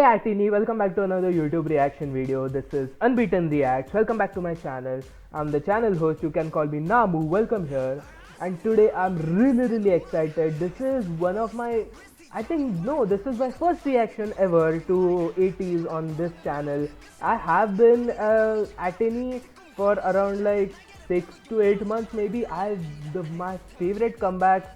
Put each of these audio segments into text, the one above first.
Atini, welcome back to another YouTube reaction video. This is Unbeaten Reacts. Welcome back to my channel. I'm the channel host, you can call me Namu. Welcome here. And today I'm really excited. This is one of my, this is my first reaction ever to 80s on this channel. I have been Atini for around like 6 to 8 months maybe. My favorite comebacks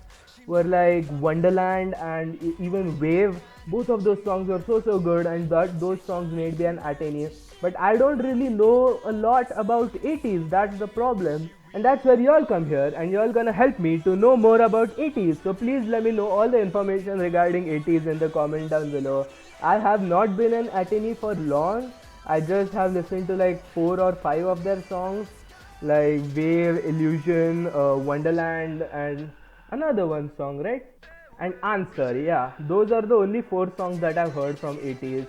were like Wonderland and even Wave. Both of those songs were so good, and those songs made me an Ateni. But I don't really know a lot about 80s. That's the problem, and that's where y'all come here, and y'all gonna help me to know more about 80s. So please let me know all the information regarding 80s in the comment down below. I have not been an Ateni for long. I just have listened to like 4 or 5 of their songs, like Wave, Illusion, Wonderland, and another one song, right? And Answer. Yeah, those are the only 4 songs that I've heard from 80s.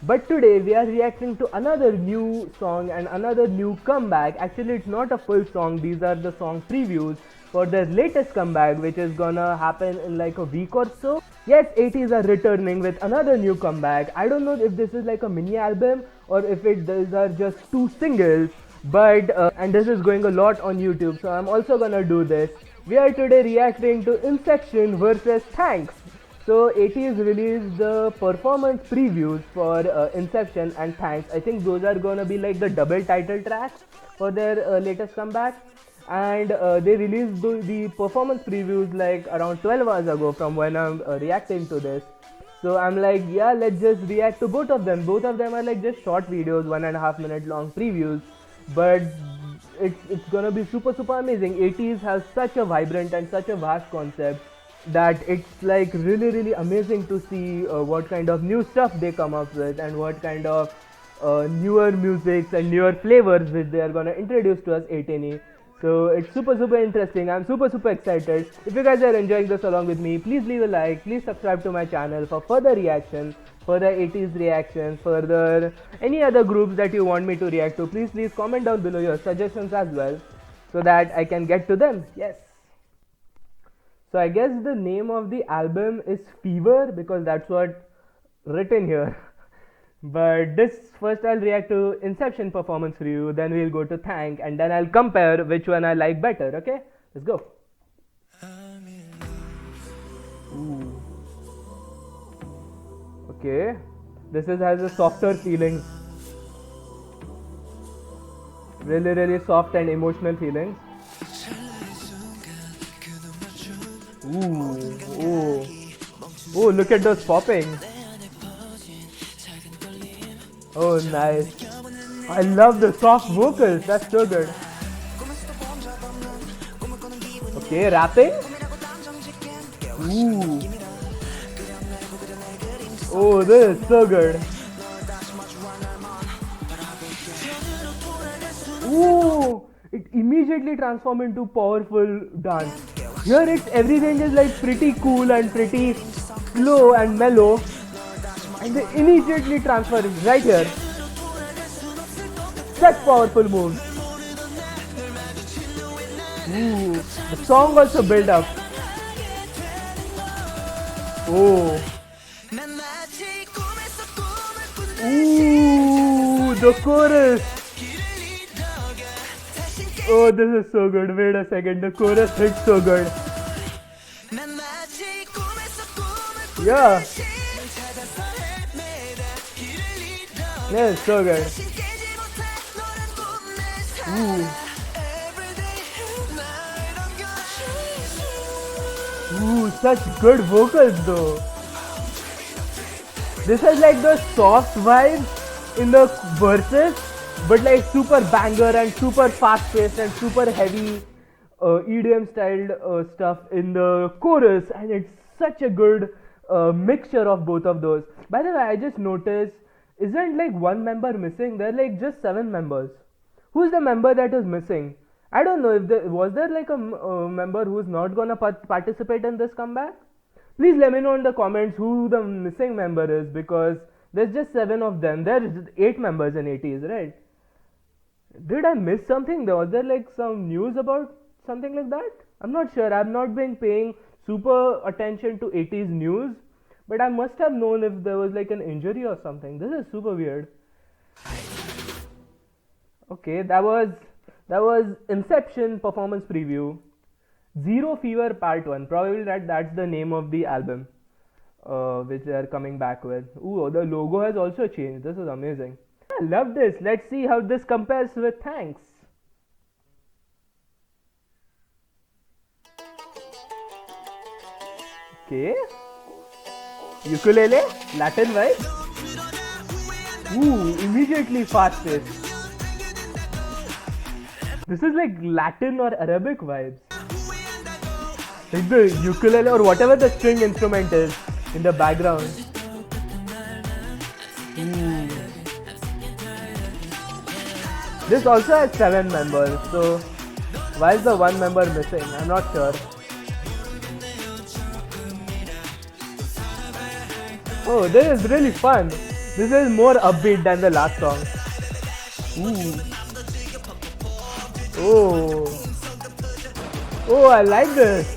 But today we are reacting to another new song and another new comeback. Actually, it's not a full song, these are the song previews for their latest comeback, which is gonna happen in like a week or so. Yes, 80s are returning with another new comeback. I don't know if this is like a mini album or if these are just 2 singles, but and this is going a lot on YouTube, so I'm also gonna do this. We are today reacting to Inception versus Thanks. So 80s released the performance previews for Inception and Thanks. I think those are gonna be like the double title tracks for their latest comeback. And they released the performance previews like around 12 hours ago from when I'm reacting to this. So I'm like, yeah, let's just react to both of them. Both of them are like just short videos, 1.5 minute long previews. But it's gonna be super amazing. 80s has such a vibrant and such a vast concept that it's like really amazing to see what kind of new stuff they come up with and what kind of newer musics and newer flavors which they are gonna introduce to us 80s. So it's super interesting. I'm super excited. If you guys are enjoying this along with me, please leave a like, please subscribe to my channel for further reactions, further 80s reactions, further any other groups that you want me to react to. Please comment down below your suggestions as well, so that I can get to them. Yes. So I guess the name of the album is Fever because that's what written here. But this first I'll react to Inception performance review, then we'll go to Thank, and then I'll compare which one I like better. Okay, let's go. Ooh. Okay, this has a softer feelings, really soft and emotional feelings. Oh, look at those popping. Oh, nice. I love the soft vocals, that's so good. Okay, rapping. Ooh. Oh, this is so good. Ooh, it immediately transforms into powerful dance. Here everything is like pretty cool and pretty slow and mellow, and they immediately transfer it right here. Such powerful moves. Ooh, the song also built up. Oh. Ooh, the chorus. Oh, this is so good. Wait a second, the chorus hits so good. Yeah. Yeah, it's so good. Ooh. Ooh, such good vocals though. This has like the soft vibes in the verses, but like super banger and super fast paced and super heavy EDM styled stuff in the chorus, and it's such a good mixture of both of those. By the way, I just noticed, isn't like one member missing? There are like just 7 members. Who's the member that is missing? I don't know if was there like a member who's not gonna participate in this comeback? Please let me know in the comments who the missing member is, because there's just 7 of them. There's 8 members in 80s, right? Did I miss something? Was there like some news about something like that? I'm not sure. I've not been paying super attention to 80s news, but I must have known if there was like an injury or something. This is super weird. Okay, that was Inception performance preview. Zero Fever Part 1. Probably that's the name of the album which they are coming back with. Ooh, the logo has also changed. This is amazing. I love this. Let's see how this compares with Thanks. Okay. Ukulele, Latin vibe. Ooh, immediately fast paced. This is like Latin or Arabic vibes. Like the ukulele or whatever the string instrument is in the background. Ooh. This also has 7 members, so why is the one member missing? I'm not sure. Oh, this is really fun. This is more upbeat than the last song. Ooh. Oh. Oh, I like this.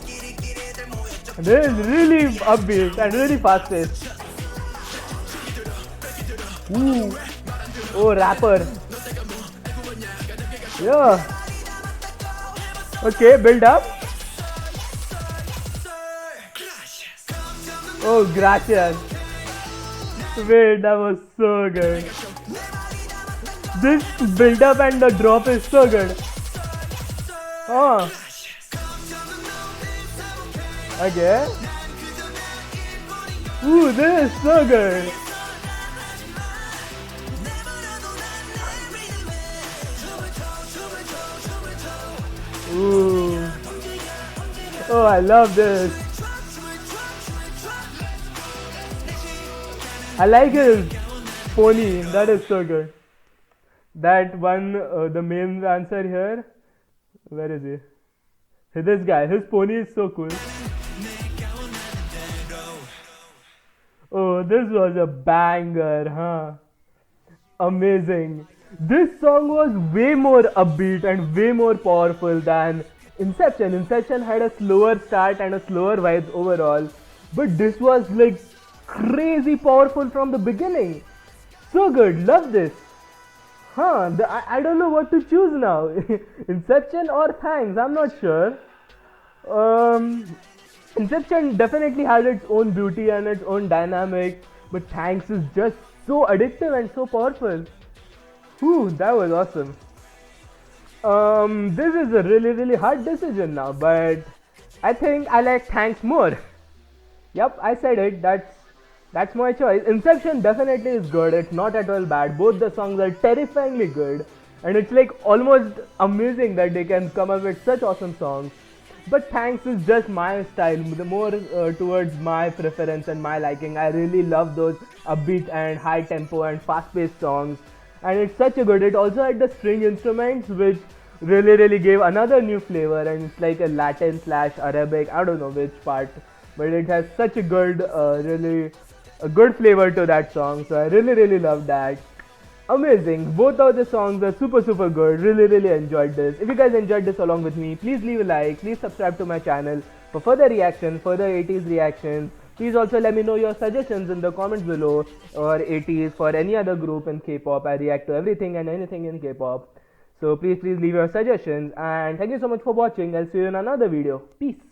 This is really upbeat and really fast paced. Ooh. Oh, rapper. Yeah. Okay, build up. Oh, gracias. Wait, that was so good. This build up and the drop is so good. Oh. Okay. Ooh, this is so good. Ooh. Oh, I love this. I like his pony. That is so good. That one, the main dancer here. Where is he? This guy. His pony is so cool. Oh, this was a banger, huh? Amazing. This song was way more upbeat and way more powerful than Inception. Inception had a slower start and a slower vibes overall, but this was like crazy powerful from the beginning. So good, love this. Huh, I don't know what to choose now. Inception or Thanks, I'm not sure. Um, Inception definitely had its own beauty and its own dynamic, but Thanks is just so addictive and so powerful. Whew, that was awesome. This is a really hard decision now, but I think I like Thanks more. Yep, I said it. That's my choice. Inception definitely is good. It's not at all bad. Both the songs are terrifyingly good, and it's like almost amazing that they can come up with such awesome songs. But Thanks is just my style, the more towards my preference and my liking. I really love those upbeat and high tempo and fast paced songs, and it's such a good. It also had the string instruments, which really gave another new flavor, and it's like a Latin slash Arabic. I don't know which part, but it has such a good, really a good flavor to that song. So I really love that. Amazing. Both of the songs are super good. Really enjoyed this. If you guys enjoyed this along with me, please leave a like. Please subscribe to my channel for further reaction, further 80s reactions. Please also let me know your suggestions in the comments below, or 80s for any other group in K-pop. I react to everything and anything in K-pop. So please leave your suggestions, and thank you so much for watching. I'll see you in another video. Peace.